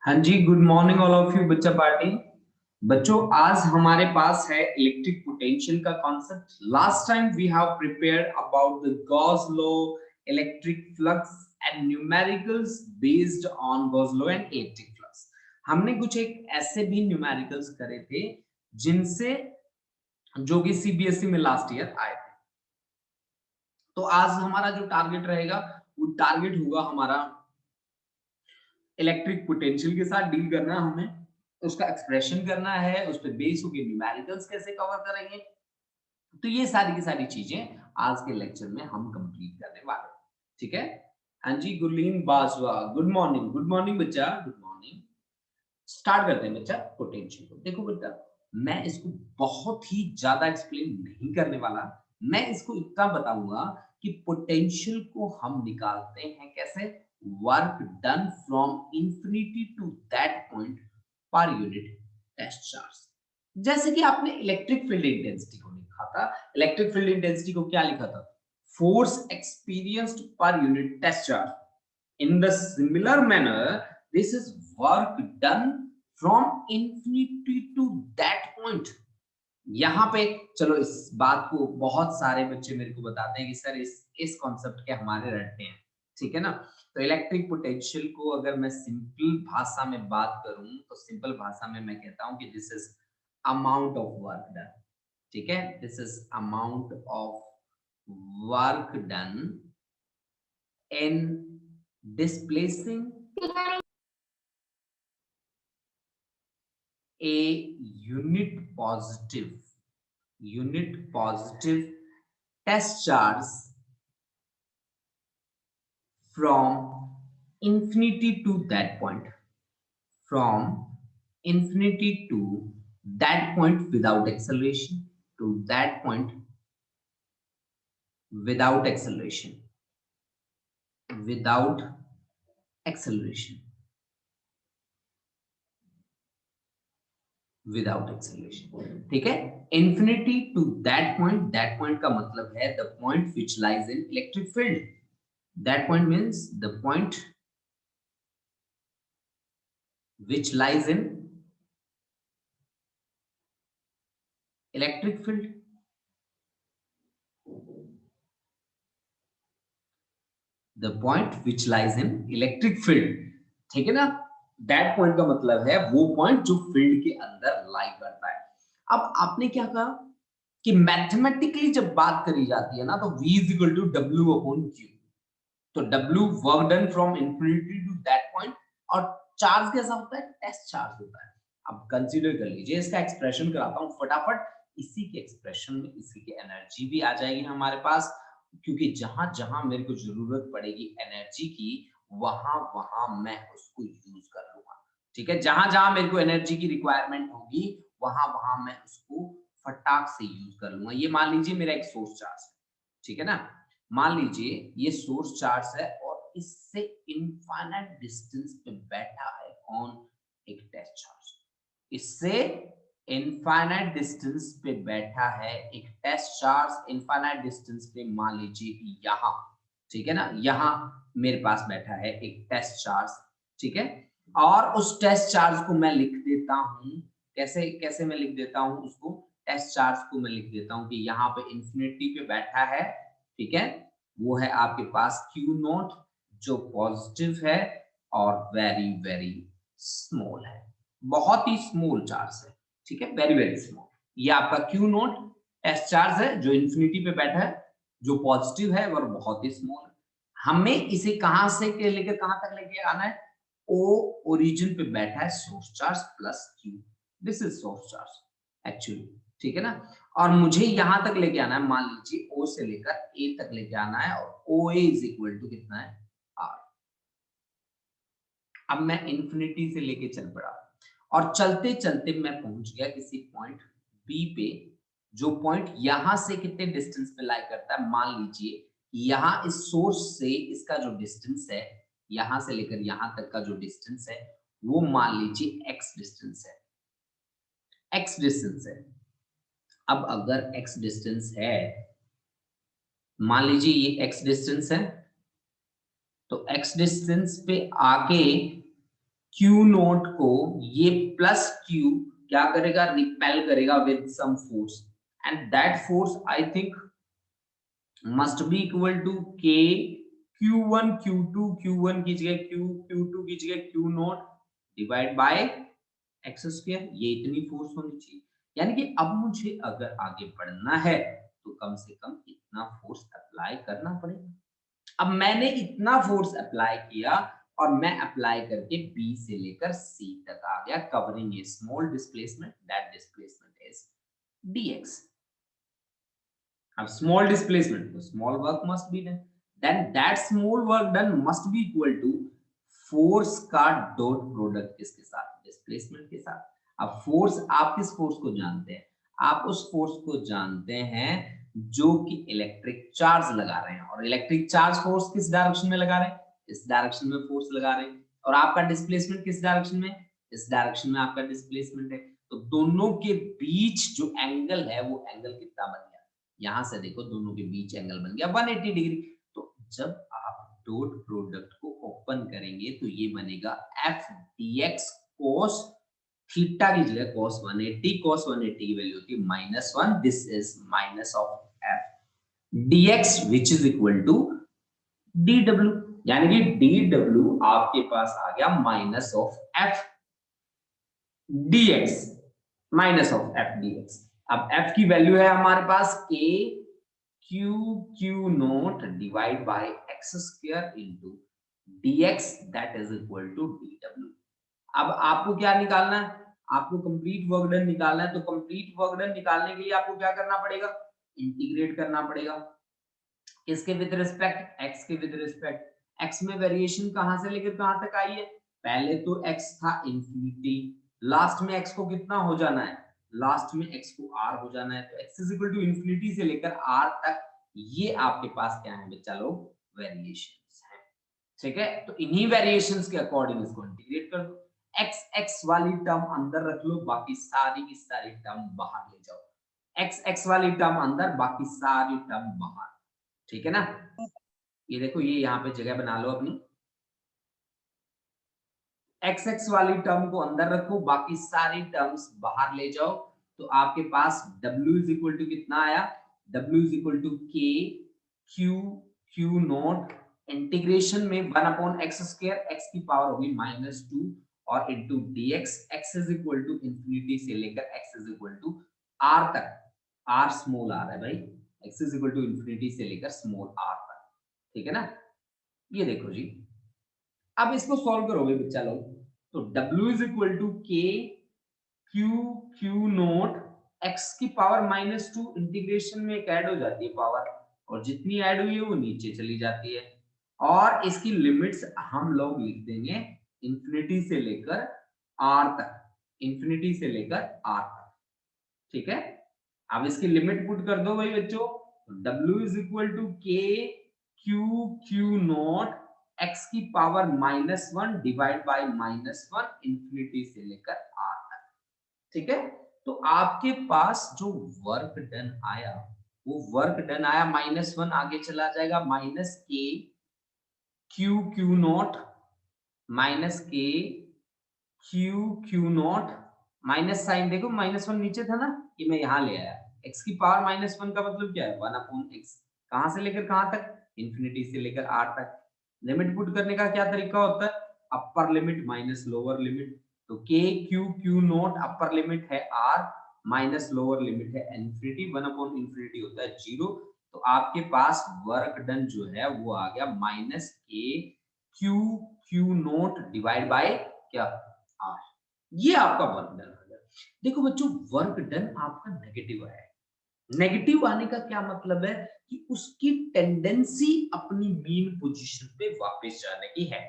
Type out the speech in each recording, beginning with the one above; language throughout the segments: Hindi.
हाँ जी, good morning all of you बच्चा पार्टी। बच्चों, आज हमारे पास है इलेक्ट्रिक पोटेंशियल का concept. Last time we have prepared about the Gauss law, electric flux and numericals based on Gauss law and electric flux. हमने कुछ एक ऐसे भी न्यूमेरिकल्स करे थे जिनसे जो कि सीबीएसई में लास्ट ईयर आए थे। तो आज हमारा जो टारगेट रहेगा वो टारगेट होगा हमारा इलेक्ट्रिक पोटेंशियल के साथ डील करना है हमें, उसका एक्सप्रेशन करना है, उस पे बेस होके न्यूमेरिकल्स कैसे कवर करेंगे। तो ये सारी की सारी चीजें आज के लेक्चर में हम कंप्लीट करने वाले हैं। ठीक है। हाँ जी, Gurleen Bajwa, good morning. Good morning बच्चा, गुड मॉर्निंग। स्टार्ट करते हैं बच्चा पोटेंशियल को। देखो बेटा, मैं इसको बहुत ही ज्यादा एक्सप्लेन नहीं करने वाला। मैं इसको इतना बताऊंगा कि पोटेंशियल को हम निकालते हैं कैसे, work done from infinity to that point per unit test charge. जैसे कि आपने इलेक्ट्रिक फील्ड इंटेंसिटी को लिखा था। इलेक्ट्रिक फील्ड इंटेंसिटी को क्या लिखा था? Force experienced per unit test charge. In the similar manner, this is work done from infinity to that point. यहाँ पे चलो, इस बात को बहुत सारे बच्चे मेरे को बताते हैं कि सर इस कॉन्सेप्ट के हमारे रटते हैं। ठीक है ना। तो इलेक्ट्रिक पोटेंशियल को अगर मैं सिंपल भाषा में बात करूं तो सिंपल भाषा में मैं कहता हूं कि this is amount of work done. ठीक है, this is amount of work done in displacing a unit positive test charge from infinity to that point, from infinity to that point without acceleration, to that point without acceleration, without acceleration, without acceleration. ठीक है, इंफिनिटी टू दैट पॉइंट का मतलब है the point which lies in electric field. That point means the point which lies in electric field. The point which lies in electric field. ठीक है ना। दैट पॉइंट का मतलब है वो पॉइंट जो फील्ड के अंदर लाई करता है। अब आपने क्या कहा कि मैथमेटिकली जब बात करी जाती है ना तो V is equal to W upon Q। तो W work done from infinity to that point, और चार्ज कैसा होता है? टेस्ट चार्ज होता है। अब कंसीडर कर लीजिए, इसका एक्सप्रेशन कराता हूं फटाफट। इसी के एक्सप्रेशन में इसी की एनर्जी भी आ जाएगी हमारे पास, क्योंकि जहां जहां मेरे को जरूरत पड़ेगी एनर्जी की वहां वहां मैं उसको यूज कर लूंगा। ठीक है, जहां जहां मेरे को एनर्जी की रिक्वायरमेंट होगी वहां वहां मैं उसको फटाक से यूज कर लूंगा। ये मान लीजिए मेरा एक सोर्स चार्ज है। ठीक है ना। मान लीजिए ये सोर्स चार्ज है और इससे इनफाइनाइट डिस्टेंस पे बैठा है कौन? एक टेस्ट चार्ज। इससे इनफाइनाइट डिस्टेंस पे बैठा है एक टेस्ट चार्ज। इनफाइनाइट डिस्टेंस पे मान लीजिए यहाँ, ठीक है ना, यहाँ मेरे पास बैठा है एक टेस्ट चार्ज। ठीक है, और उस टेस्ट चार्ज को मैं लिख देता हूं कैसे? कैसे मैं लिख देता हूं उसको? टेस्ट चार्ज को मैं लिख देता हूं कि यहाँ पे इंफिनिटी पे बैठा है। ठीक है, वो है आपके पास Q नोट जो पॉजिटिव है और वेरी वेरी स्मॉल है, बहुत ही स्मॉल चार्ज है। ठीक है, वेरी वेरी स्मॉल। ये आपका Q नोट टेस्ट चार्ज है जो इंफिनिटी पे बैठा है, जो पॉजिटिव है और बहुत ही स्मॉल है। हमें इसे कहां से लेकर कहां तक लेके आना है? O ओरिजिन पे बैठा है source charge plus Q। This is source charge actually. ठीक है ना। और मुझे यहां तक लेके आना है, मान लीजिए O से लेकर A तक लेके आना है, और OA इज इक्वल टू कितना है? R। अब मैं इंफिनिटी से लेके चल पड़ा और चलते चलते मैं पहुंच गया किसी पॉइंट B पे, जो पॉइंट यहां से कितने डिस्टेंस पे लाई करता है? मान लीजिए यहां इस सोर्स से इसका जो डिस्टेंस है, यहां से लेकर यहां तक का जो डिस्टेंस है वो मान लीजिए x डिस्टेंस है। x डिस्टेंस है। अब अगर x डिस्टेंस है, मान लीजिए ये x डिस्टेंस है, तो x डिस्टेंस पे आके क्यू नोट को ये प्लस क्यू क्या करेगा, रिपेल करेगा with some force, and that force I think must be equal to k Q1 Q2 Q1 की जगह Q Q2 की जगह Q naught divide bye x square, ये इतनी फोर्स होनी चाहिए। यानी कि अब मुझे अगर आगे बढ़ना है तो कम से कम इतना फोर्स अप्लाई करना पड़ेगा। अब मैंने इतना फोर्स अप्लाई किया और मैं अप्लाई करके बी से लेकर सी तक आ गया, covering a small displacement, that displacement is dx। अब स्मॉल डिस्प्लेसमेंट तो small work must be done, then that small work done must be equal to force का डॉट प्रोडक्ट किसके साथ, डिस्प्लेसमेंट के साथ। अब फोर्स, आप किस फोर्स को जानते हैं, आप उस फोर्स को जानते हैं जो कि इलेक्ट्रिक चार्ज लगा रहे हैं, और इलेक्ट्रिक चार्ज फोर्स किस डायरेक्शन में लगा रहे हैं, इस डायरेक्शन में फोर्स लगा रहे हैं, और आपका डिस्प्लेसमेंट किस डायरेक्शन में, इस डायरेक्शन में आपका डिस्प्लेसमेंट है। तो दोनों के बीच जो एंगल है वो एंगल कितना बन गया, यहां से देखो दोनों के बीच एंगल बन गया 180 डिग्री। तो जब आप डॉट प्रोडक्ट को ओपन करेंगे तो ये बनेगा एफ dx cos थीटा की जगह cos 180, cos 180 की वैल्यू होती है -1, this is minus of F dx which is equal to dw, यानी कि dw आपके पास आ गया minus of F dx, minus of F dx। अब f की वैल्यू है हमारे पास k q naught divide by x square into dx, that is equal to dw। अब आपको क्या निकालना है, आपको कंप्लीट वर्क डन निकालना है। तो कंप्लीट वर्क डन निकालने के लिए आपको क्या करना पड़ेगा, इंटीग्रेट करना पड़ेगा, किसके विद रिस्पेक्ट, x के विद रिस्पेक्ट। x में वेरिएशन कहां से लेकर कहां तक आई है, पहले तो x था इंफिनिटी, लास्ट में x को कितना हो जाना है, लास्ट में x को r हो जाना है। तो x is equal to infinity से लेकर r तक, ये आपके पास क्या है बच्चा लोग, वेरिएशंस हैं। ठीक है, तो इन्हीं वेरिएशंस के अकॉर्डिंग इसको इंटीग्रेट कर दो। x वाली टर्म अंदर रख लो, बाकी सारी की सारी टर्म बाहर ले जाओ। x वाली टर्म अंदर, बाकी सारी टर्म बाहर। ठीक है ना, ये देखो ये यहाँ पे जगह बना लो अपनी, x वाली टर्म को अंदर रखो, बाकी सारी टर्म्स बाहर ले जाओ। तो आपके पास w इज इक्वल टू कितना आया, w is equal to k q nought integration में 1/x स्क्वायर, x की पावर होगी -2 और into dx, x is equal to infinity से लेकर x is equal to r तक, r स्मॉल r है भाई, x is equal to infinity से लेकर स्मॉल r तक। ठीक है ना, ये देखो जी, अब इसको सॉल्व करोगे बच्चा लोग, तो w is equal to k q nought x की पावर -2 इंटीग्रेशन में एक ऐड हो जाती है पावर, और जितनी ऐड हुई है वो नीचे चली जाती है, और इसकी लिमिट्स हम लोग लिख देंगे इंफिनिटी से लेकर r तक, इंफिनिटी से लेकर r तक। ठीक है, अब इसकी लिमिट पुट कर दो भाई बच्चों, w is equal to k q nought x की पावर -1 डिवाइड बाय -1 इंफिनिटी से लेकर r तक। ठीक है, तो आपके पास जो वर्क डन आया वो वर्क डन आया -1 आगे चला जाएगा minus k q nought minus k q nought, minus sign देखो -1 नीचे था ना, ये मैं यहाँ ले आया, x की पावर -1 का मतलब क्या है 1/x, कहां से लेकर कहां तक, इंफिनिटी से लेकर r तक। लिमिट पुट करने का क्या तरीका होता है, upper limit minus lower limit, तो k q note upper limit है r माइनस लोअर लिमिट है इंफिनिटी, 1/इंफिनिटी होता है 0। तो आपके पास वर्क डन जो है वो आ गया -k q naught divide bye क्या r, ये आपका वर्क डन आ गया। देखो बच्चों, वर्क डन आपका नेगेटिव है, नेगेटिव आने का क्या मतलब है कि उसकी टेंडेंसी अपनी मीन पोजीशन पे वापस जाने की है,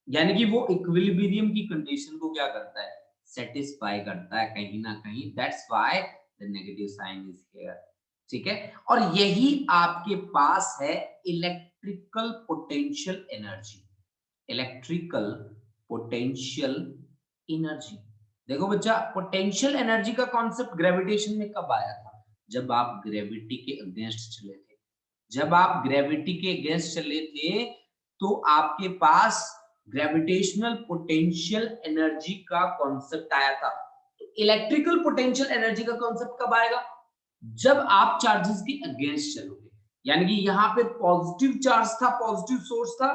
यानी कि वो इक्विलिब्रियम की कंडीशन को क्या करता है, सेटिस्फाई करता है कहीं ना कहीं, that's why the negative sign is here. ठीक है, और यही आपके पास है electrical potential energy, electrical potential energy. देखो बच्चा, पोटेंशियल एनर्जी का कॉन्सेप्ट ग्रेविटेशन में कब आया था, जब आप ग्रेविटी के अगेंस्ट चले थे, जब आप ग्रेविटी के अगेंस्ट चले थे तो आपके पास ग्रेविटेशनल पोटेंशियल एनर्जी का कॉन्सेप्ट आया था। तो इलेक्ट्रिकल पोटेंशियल एनर्जी का कॉन्सेप्ट कब आएगा? जब आप चार्जेस के अगेंस्ट चलोगे, यानी कि यहाँ पे पॉजिटिव चार्ज था, पॉजिटिव सोर्स था,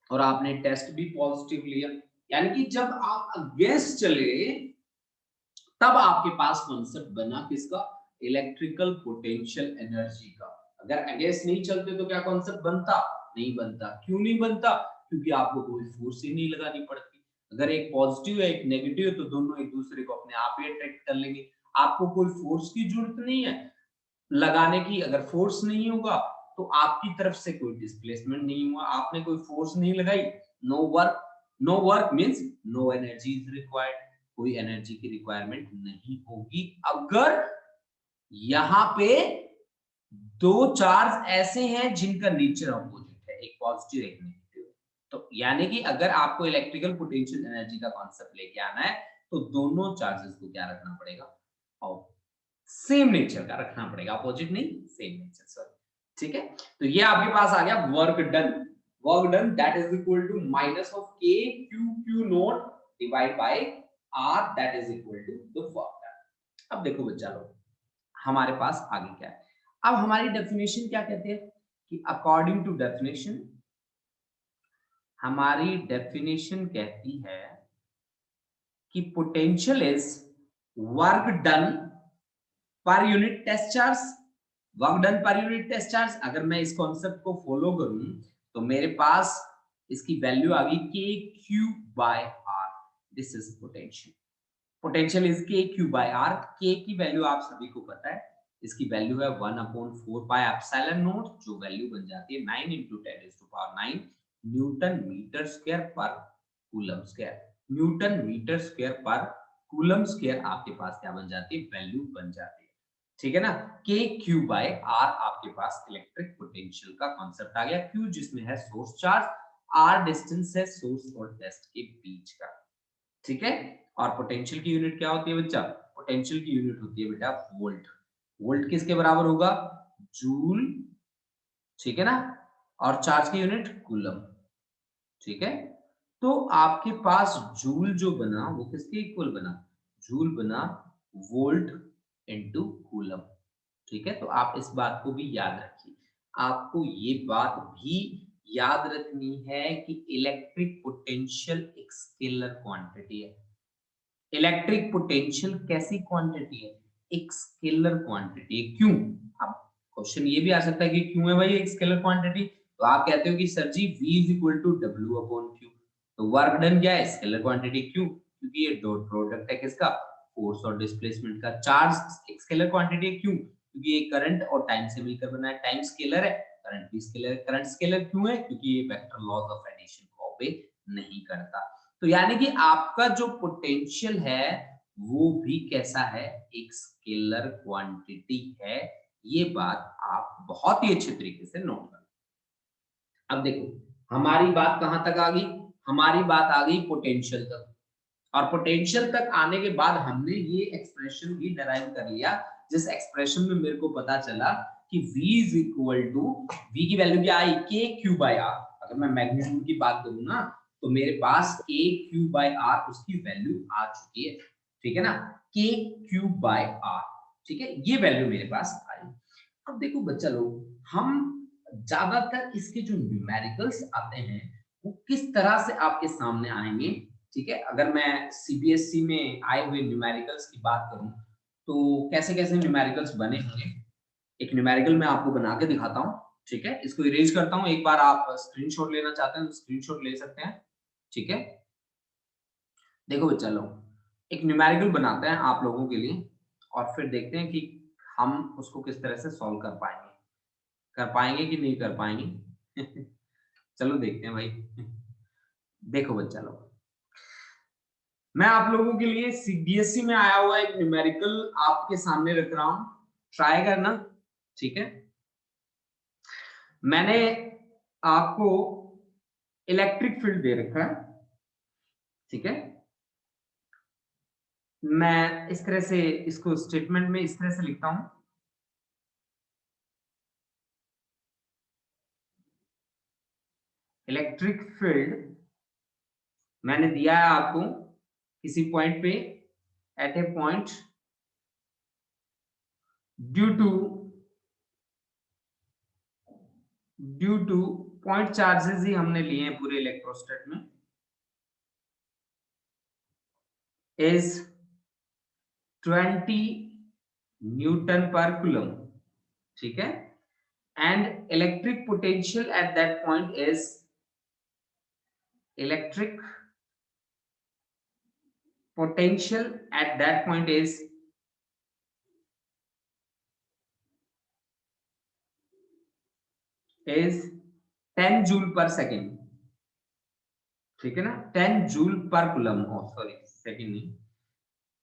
और आपने टेस्ट भी पॉजिटिव लिया, यानी कि जब आप अगेंस्ट चले तब आपके पास कॉन्सेप्ट बना किसका? इलेक्ट्रिकल पोटेंशियल एनर्जी का। अगर अगेंस्ट नहीं चलते तो क्या कॉन्सेप्ट बनता? नहीं बनता। क्यों नहीं बनता? क्योंकि आपको कोई फोर्स ही नहीं लगानी पड़ती। अगर एक पॉजिटिव है एक नेगेटिव है तो दोनों एक दूसरे को अपने आप ही अट्रैक्ट कर लेंगे, आपको कोई फोर्स की जरूरत नहीं है लगाने की। अगर फोर्स नहीं होगा तो आपकी तरफ से कोई डिस्प्लेसमेंट नहीं हुआ, आपने कोई फोर्स नहीं लगाई, no work. No work means no energy is required, कोई एनर्जी की रिक्वायरमेंट नहीं होगी। अगर यहाँ पे दो चार्ज ऐसे हैं जिनका नेचर अपोजिट है, एक पॉजिटिव एक नेगेटिव, तो यानी कि अगर आपको इलेक्ट्रिकल पोटेंशियल एनर्जी का कॉन्सेप्ट लेके आना है तो दोनों चार्जेस को क्या रखना पड़ेगा? और सेम नेचर का रखना पड़ेगा, अपोजिट नहीं, सेम नेचर। सॉरी, ठीक है। तो ये आपके पास आ गया work done. Work done that is equal to minus of K Q q not divide by r that is equal to the work done. अब देखो बच्चा लोग, हमारे पास आगे क्या है। अब हमारी डेफिनेशन क्या कहते हैं कि अकॉर्डिंग टू डेफिनेशन, हमारी डेफिनेशन कहती है कि potential is work done per unit test charge. Work done per unit test charge, अगर मैं इस कॉन्सेप्ट को फॉलो करूं तो मेरे पास इसकी वैल्यू आ गई K Q by R. This is potential. Potential is K Q by R. K की वैल्यू आप सभी को पता है, इसकी वैल्यू है 1/4 पाई एप्सिलॉन नॉट, जो वैल्यू बन जाती है 9 × 10⁹ newton metre square per coulomb square. Newton metre square per coulomb square आपके पास क्या बन जाती है? वैल्यू बन जाती है, ठीक है ना। के क्यू बाय आर आपके पास इलेक्ट्रिक पोटेंशियल का कॉन्सेप्ट आ गया। क्यू जिसमें है सोर्स चार्ज, आर डिस्टेंस है सोर्स और टेस्ट के बीच का, ठीक है। और पोटेंशियल की यूनिट क्या होती है बच्चा? पोटेंशियल की यूनिट होती है बेटा वोल्ट। वोल्ट किसके बराबर होगा? जूल, ठीक है ना। और चार्ज की यूनिट कूलम, ठीक है। तो आपके पास जूल जो बना वो किसके इक्वल बना? जूल बना वोल्ट इनटू कूलम, ठीक है। तो आप इस बात को भी याद रखिए। आपको ये बात भी याद रखनी है कि इलेक्ट्रिक पोटेंशियल एक स्केलर क्वांटिटी है। इलेक्ट्रिक पोटेंशियल कैसी क्वांटिटी है? एक स्केलर क्वांटिटी है। क्यों? अब क्वेश्चन ये भी आ सकता है कि क्यों है भाई एक स्केलर क्वांटिटी? तो आप कहते हो कि sir ji V is equal to W/Q। तो वर्क डन क्या है? Scalar quantity. क्यों? क्योंकि ये डॉट प्रोडक्ट है किसका? फोर्स और डिस्प्लेसमेंट का। चार्ज एक स्केलर क्वांटिटी है। क्यों? क्योंकि ये करंट और टाइम से मिलकर बना है। टाइम स्केलर है, करंट भी स्केलर है। करंट स्केलर क्यों है? क्योंकि ये वेक्टर लॉज ऑफ एडिशन को ओबे नहीं करता। तो यानी कि आपका जो पोटेंशियल है वो भी कैसा है? एक स्केलर क्वांटिटी है। ये बात आप बहुत ही अच्छे तरीके से नोट कर। अब देखो हमारी बात कहां तक आ गई? हमारी बात आ गई पोटेंशियल तक। और पोटेंशियल तक आने के बाद हमने ये एक्सप्रेशन भी डराइव कर लिया, जिस एक्सप्रेशन में मेरे को पता चला कि V is equal to, V की वैल्यू क्या आई? के क्यू बाय आर। अगर मैं मैग्नीट्यूड की बात करूं ना तो मेरे पास के क्यू बाय आर उसकी वैल्यू आ चुकी है, ठीक है ना। के क्यू बाय आर, ठीक है, ये वैल्यू मेरे पास आई। अब देखो बच्चा लोग, हम ज्यादातर इसके जो न्यूमेरिकल्स आते हैं वो किस तरह से आपके सामने आएंगे, ठीक है। अगर मैं सीबीएसई में आए हुए न्यूमेरिकल्स की बात करूं तो कैसे कैसे न्यूमेरिकल्स बने होंगे, एक न्यूमेरिकल मैं आपको बना के दिखाता हूं, ठीक है। इसको इरेज करता हूं, एक बार आप स्क्रीनशॉट लेना चाहते हैं तो स्क्रीनशॉट ले सकते हैं, ठीक है। देखो बच्चा लोग, एक न्यूमेरिकल बनाते हैं आप लोगों के लिए और फिर देखते हैं कि हम उसको किस तरह से सॉल्व कर पाएंगे कि नहीं कर पाएंगे। चलो देखते हैं भाई। देखो बच्चा लोग, मैं आप लोगों के लिए सीबीएसई में आया हुआ एक न्यूमेरिकल आपके सामने रख रहा हूं, ट्राई करना, ठीक है। मैंने आपको इलेक्ट्रिक फील्ड दे रखा है, ठीक है। मैं इस तरह से इसको स्टेटमेंट में इस तरह से लिखता हूं, इलेक्ट्रिक फील्ड मैंने दिया है आपको किसी पॉइंट पे, at a point due to point charges ही हमने लिए हैं पूरे इलेक्ट्रोस्टेट में, इज 20 न्यूटन पर कूलम, ठीक है, and electric potential at that point is electric potential at that point is is 10 joule per second, ठीक है ना, 10 joule per coulomb, sorry second नहीं।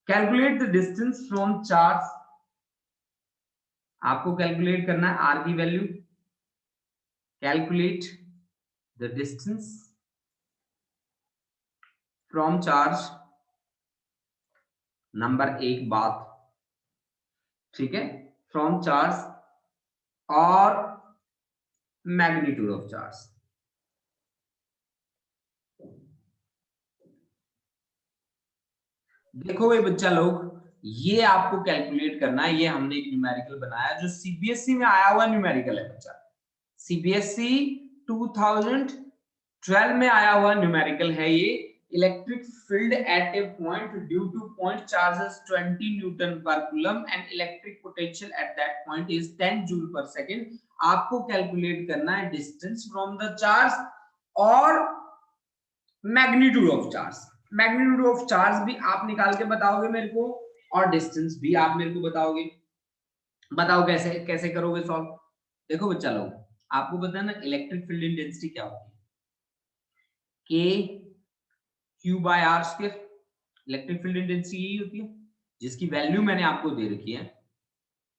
Calculate the distance from charge, आपको कैलकुलेट करना है आर की value, calculate the distance from charge, number एक बात, ठीक है, फ्रॉम चार्ज और मैग्नीट्यूड ऑफ चार्ज। देखो भाई बच्चा लोग, ये आपको कैलकुलेट करना है, ये हमने एक न्यूमेरिकल बनाया जो सीबीएसई में आया हुआ न्यूमेरिकल है बच्चा, सीबीएसई 2012 में आया हुआ न्यूमेरिकल है ये। Electric field at a point due to point charges 20 newton per coulomb and electric potential at that point is 10 joule per second. आपको कैलकुलेट करना है डिस्टेंस फ्रॉम द चार्ज और magnitude of charge. Magnitude of charge भी आप निकाल के बताओगे मेरे को, और डिस्टेंस भी आप मेरे को बताओगे। बताओ कैसे कैसे करोगे सॉल्व। देखो बच्चा लोग, आपको पता है ना इलेक्ट्रिक फील्ड इंटेंसिटी क्या होती है, K Q by R square. Electric field intensity यही होती है, जिसकी वैल्यू मैंने आपको दे रखी है,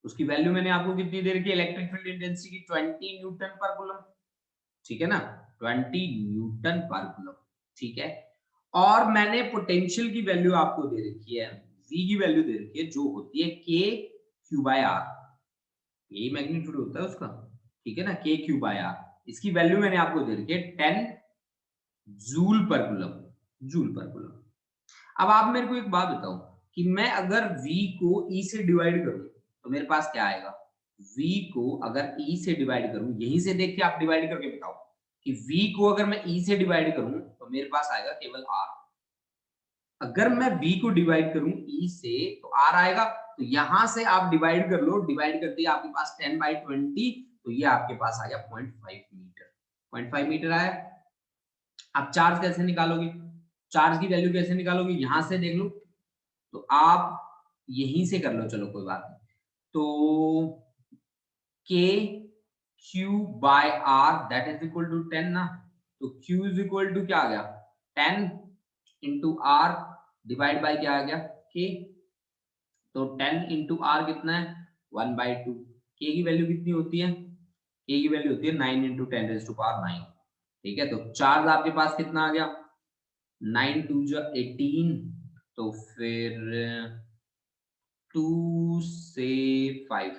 उसकी वैल्यू मैंने आपको कितनी दे रखी है, electric field intensity 20 newton per coulomb, ठीक है ना, 20 न्यूटन पर कूलम, ठीक है। और मैंने पोटेंशियल की वैल्यू आपको दे रखी है, v की वैल्यू दे रखी है जो होती है k क्यू बाय आर, यही मैग्नीट्यूड होता है उसका, ठीक है ना, k क्यू बाय आर। इसकी वैल्यू मैंने आपको दे रखी है 10 joule per coulomb, joule per coulomb. अब आप मेरे को एक बात बताओ कि मैं अगर v को e से डिवाइड करूं तो मेरे पास क्या आएगा, v को अगर e से डिवाइड करूं, यहीं से देख के आप डिवाइड करके बताओ कि v को अगर मैं e से डिवाइड करूं तो मेरे पास आएगा केवल r। अगर मैं v को डिवाइड करूं e से तो r आएगा, तो यहां से आप डिवाइड कर लो, डिवाइड करते ही आपके पास 10/20, तो ये आपके पास आ गया 0.5 मीटर, 0.5 मीटर आया। अब चार्ज कैसे निकालोगे, चार्ज की वैल्यू कैसे निकालोगे, यहां से देख लो, तो आप यहीं से कर लो, चलो कोई बात नहीं। तो k q by r that is equal to 10 ना, तो q इज इक्वल टू क्या आ गया 10 इंटू r डिवाइड बाय क्या आ गया k, तो 10 इंटू r कितना है 1/2। k की वैल्यू कितनी होती है, k की वैल्यू होती है 9 इंटू 10 रेज़ टू पावर 9, ठीक है। तो चार्ज आपके पास कितना आ गया 9 2 18, तो फिर 2 से 5,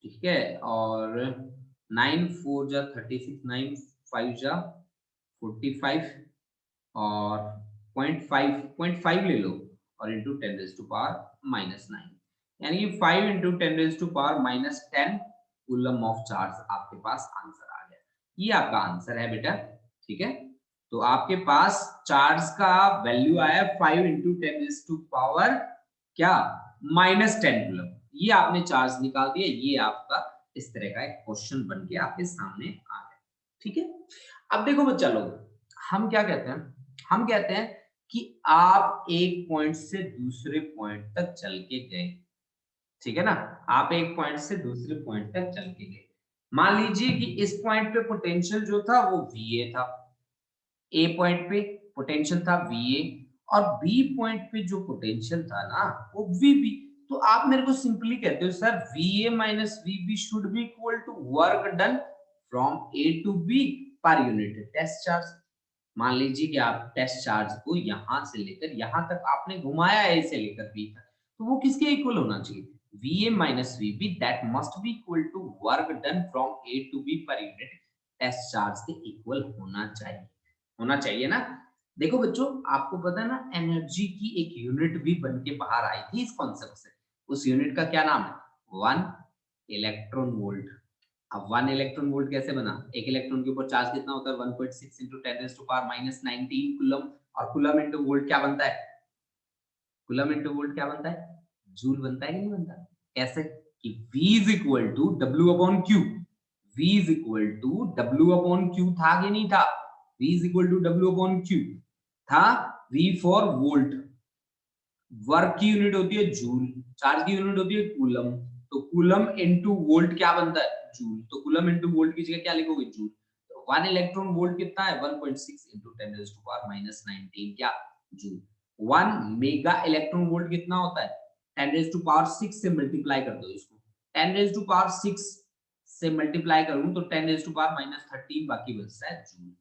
ठीक है, और 9 4 जा 36, 9 5 जा 45, और 0.5 ले लो और इंटू 10 रेज़ टू पावर -9, यानी कि 5 into 10 raise to power -10 coulomb of charge आपके पास आंसर आ गया। ये आपका आंसर है बेटा, ठीक है। तो आपके पास चार्ज का वैल्यू आया 5 इंटू 10 रेज़ टू पावर क्या -10 कूलम। ये आपने चार्ज निकाल दिया, ये आपका इस तरह का एक क्वेश्चन बन के आपके सामने आ गया, ठीक है। अब देखो बच्चा लोग, हम क्या कहते हैं, हम कहते हैं कि आप एक पॉइंट से दूसरे पॉइंट तक चल के गए, ठीक है ना, आप एक पॉइंट से दूसरे पॉइंट तक चल के गए। मान लीजिए कि इस पॉइंट पे पोटेंशियल जो था वो VA था, ए पॉइंट पे पोटेंशियल था VA, और बी पॉइंट पे जो पोटेंशियल था ना वो VB। तो आप मेरे को सिंपली कहते हो sir VA minus VB should be equal to work done from A to B per unit test charge. मान लीजिए कि आप टेस्ट चार्ज को यहां से लेकर यहां तक आपने घुमाया A से लेकर B तक, तो वो किसके इक्वल होना चाहिए, VA minus VB that must be equal to work done from A to B per unit test charge के इक्वल होना चाहिए, होना चाहिए ना। देखो बच्चों, आपको पता है ना, एनर्जी की एक यूनिट भी बन के बाहर आई थी इस कॉन्सेप्ट से। उस यूनिट का क्या नाम है? 1 इलेक्ट्रॉन वोल्ट। अब 1 इलेक्ट्रॉन वोल्ट कैसे बना? एक इलेक्ट्रॉन के ऊपर चार्ज कितना होता है? 1.6 into 10⁻⁻19 कूलम। और कूलम इंटू वोल्ट क्या बनता है? कूलम इंटू वोल्ट क्या बनता है? जूल बनता है कि नहीं बनता? कैसे? कि V is equal to W upon Q। V is equal to W upon Q था कि नहीं था? V is equal to W upon Q था। V फॉर वोल्ट, वर्क की यूनिट होती है जूल, चार्ज की यूनिट होती है कूलम। तो कूलम इनटू वोल्ट क्या बनता है? जूल। तो कूलम इनटू वोल्ट की जगह क्या लिखोगे? जूल। तो 1 इलेक्ट्रॉन वोल्ट कितना है? 1.6 into 10⁻⁻19 क्या? जूल। 1 मेगा इलेक्ट्रॉन वोल्ट कितना होता है? 10⁻6 से मल्टीप्लाई कर दो इसको। 10⁻6 से मल्टीप्लाई करूं तो 10⁻⁻13 बाकी बचता है जूल।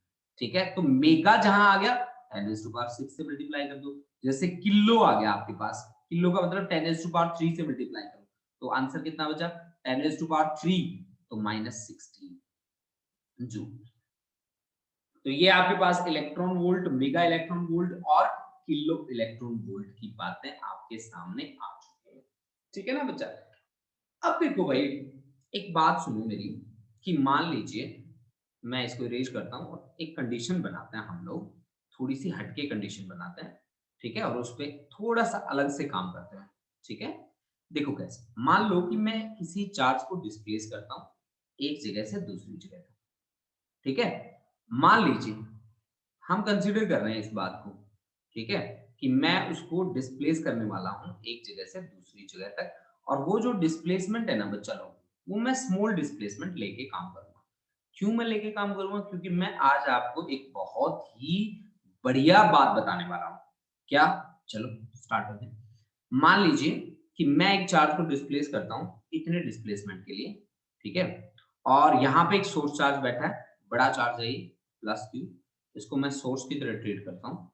ठीक है, तो मेगा जहां आ गया 10⁻6 से मल्टीप्लाई कर दो। जैसे किलो आ गया आपके पास, किलो का मतलब 10⁻3 से मल्टीप्लाई करो, तो आंसर कितना बचा? 10⁻3 तो -16 जूल। तो ये आपके पास electron volt, mega electron volt और किलो इलेक्ट्रॉन वोल्ट की बातें आपके सामने आ चुकी है। ठीक है ना बच्चा? अब देखो भाई, एक बात सुनो मेरी, कि मान लीजिए मैं इसको इरेज करता हूँ और एक कंडीशन बनाते हैं हम लोग, थोड़ी सी हटके कंडीशन बनाते हैं। ठीक है, और उस पे थोड़ा सा अलग से काम करते हैं। ठीक है, देखो कैसे। मान लो कि मैं किसी चार्ज को डिस्प्लेस करता हूँ एक जगह से दूसरी जगह तक। ठीक है, मान लीजिए हम कंसीडर कर रहे हैं इस बात को, ठीक है, कि मैं उसको डिस्प्लेस करने वाला हूं एक जगह से दूसरी जगह तक। और वो जो डिस्प्लेसमेंट है ना बच्चा लोग, वो मैं स्मॉल डिस्प्लेसमेंट लेके काम करूंगा। क्यों मैं लेके काम करूंगा? क्योंकि मैं आज आपको एक बहुत ही बढ़िया बात बताने वाला हूं। क्या? चलो स्टार्ट करते हैं। मान लीजिए कि मैं एक चार्ज को डिस्प्लेस करता हूं इतने डिस्प्लेसमेंट के लिए। ठीक है, और यहाँ पे एक सोर्स चार्ज बैठा है, बड़ा चार्ज है ये, प्लस Q। इसको मैं सोर्स की तरह ट्रीट करता हूँ,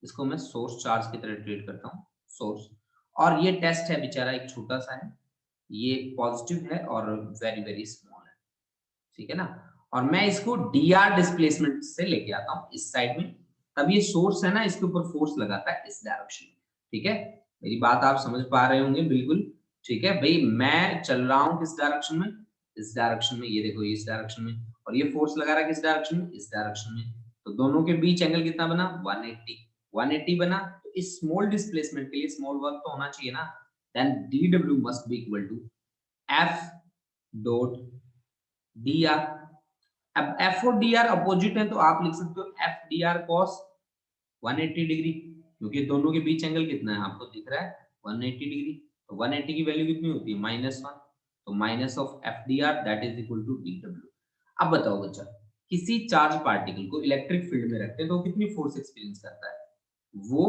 इसको मैं सोर्स चार्ज की तरह ट्रीट करता हूँ, सोर्स। और ये टेस्ट है बेचारा, एक छोटा सा है, ये पॉजिटिव है और वेरी वेरी स्मॉल है। ठीक है ना? और मैं इसको dr डिस्प्लेसमेंट से लेके आता हूँ इस साइड में। तब ये सोर्स है ना, इसके ऊपर फोर्स लगाता है इस डायरेक्शन में। ठीक है, मेरी बात आप समझ पा रहे होंगे बिल्कुल। ठीक है भाई, मैं चल रहा हूँ किस डायरेक्शन में? इस डायरेक्शन में। ये देखो, इस डायरेक्शन में। और ये फोर्स लगा रहा है किस डायरेक्शन में? इस डायरेक्शन में। तो दोनों के बीच एंगल कितना बना? 180। 180 बना। तो इस स्मॉल डिस्प्लेसमेंट के लिए स्मॉल वर्क तो होना चाहिए ना। Then dw must be equal to f dot dr। अब एफ और डी आर अपोजिट है, तो आप लिख सकते हो F D R cos 180 degree, क्योंकि दोनों के बीच एंगल कितना है आपको दिख रहा है? 180 डिग्री। तो 180 की वैल्यू कितनी होती है? -1। तो minus of F D R that is equal to D W. अब बताओ बच्चा, किसी चार्ज पार्टिकल को इलेक्ट्रिक फील्ड में रखते हैं तो कितनी फोर्स एक्सपीरियंस करता है? वो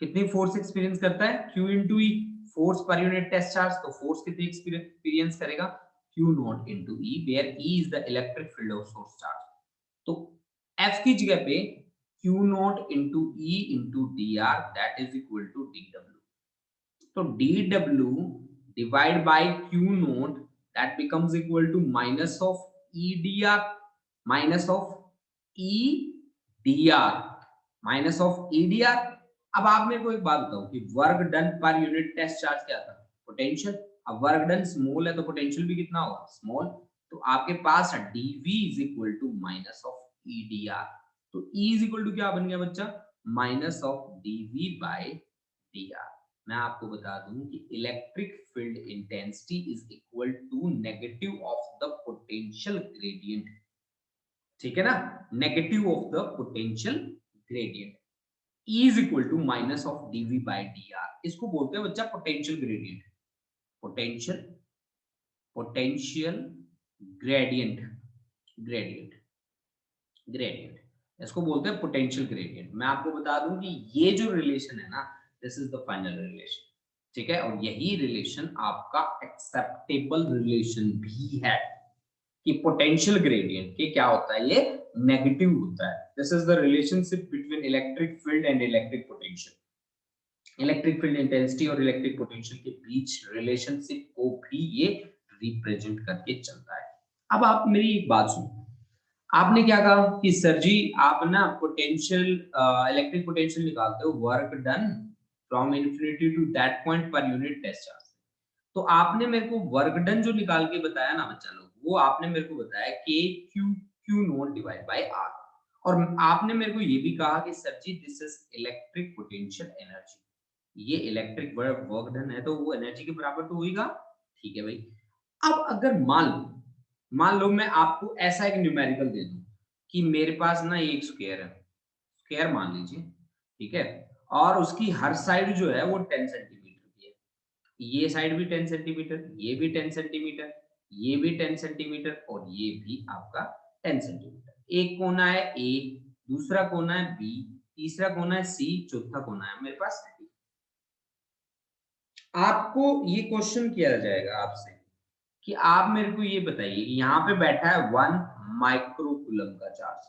कितनी फोर्स एक्सपीरियंस करता है? Q into E, force per unit test charge. तो फोर्स कितनी एक्सपीरियंस करेगा? Q not into E, where E is the electric field of source charge. तो F की जगह पे Q not into E into D R that is equal to D W. तो D W divide by Q not that becomes equal to minus of E D R, minus of E D R, minus of E D R. अब आप मेरे को एक बात बताओ कि work done per unit test charge क्या था? पोटेंशियल। अब वर्क डन स्मॉल है तो पोटेंशियल भी कितना होगा? स्मॉल। तो आपके पास dv is equal to minus of edr। तो E इज इक्वल टू क्या बन गया बच्चा? Minus of dv by dr। मैं आपको बता दूं कि electric field intensity is equal to negative of the potential gradient. ठीक है ना? Negative of the potential gradient. E is equal to minus of dv by dr। इसको बोलते हैं बच्चा potential gradient. Potential potential gradient, gradient, gradient इसको बोलते हैं पोटेंशियल ग्रेडियंट। मैं आपको बता दूं कि ये जो रिलेशन है ना, this is the final relation. ठीक है, और यही रिलेशन आपका एक्सेप्टेबल रिलेशन भी है कि पोटेंशियल ग्रेडियंट के क्या होता है? ये नेगेटिव होता है। This is the relationship between electric field and electric potential. Electric field intensity और इलेक्ट्रिक पोटेंशियल के बीच रिलेशनशिप को भी ये रिप्रेजेंट करके चलता है। अब आप मेरी एक बात सुनो, आपने क्या कहा कि सर जी आप ना पोटेंशियल इलेक्ट्रिक पोटेंशियल निकालते हो work done from infinity to that point per unit test charge. तो आपने मेरे को वर्क डन जो निकाल के बताया ना बच्चा लोग, वो आपने मेरे को बताया K Q Q nought divide by R. और आपने मेरे को ये भी कहा कि sir ji this is electric potential energy, ये इलेक्ट्रिक वर्क डन है तो वो एनर्जी के बराबर तो होगा। ठीक है भाई। अब अगर मान लो मैं आपको ऐसा एक न्यूमेरिकल दे दूं कि मेरे पास ना एक स्क्वायर है, स्क्वायर मान लीजिए, ठीक है, और उसकी हर साइड जो है वो 10 सेंटीमीटर की है, ये साइड भी 10 सेंटीमीटर, ये भी 10 सेंटीमीटर, ये भी 10 सेंटीमीटर और ये भी आपका 10 सेंटीमीटर। एक कोना है ए, दूसरा कोना है बी, तीसरा कोना है सी, चौथा कोना है मेरे पास डी। आपको ये क्वेश्चन किया जाएगा आपसे कि आप मेरे को ये बताइए कि यहाँ पे बैठा है 1 माइक्रोकूलम का चार्ज,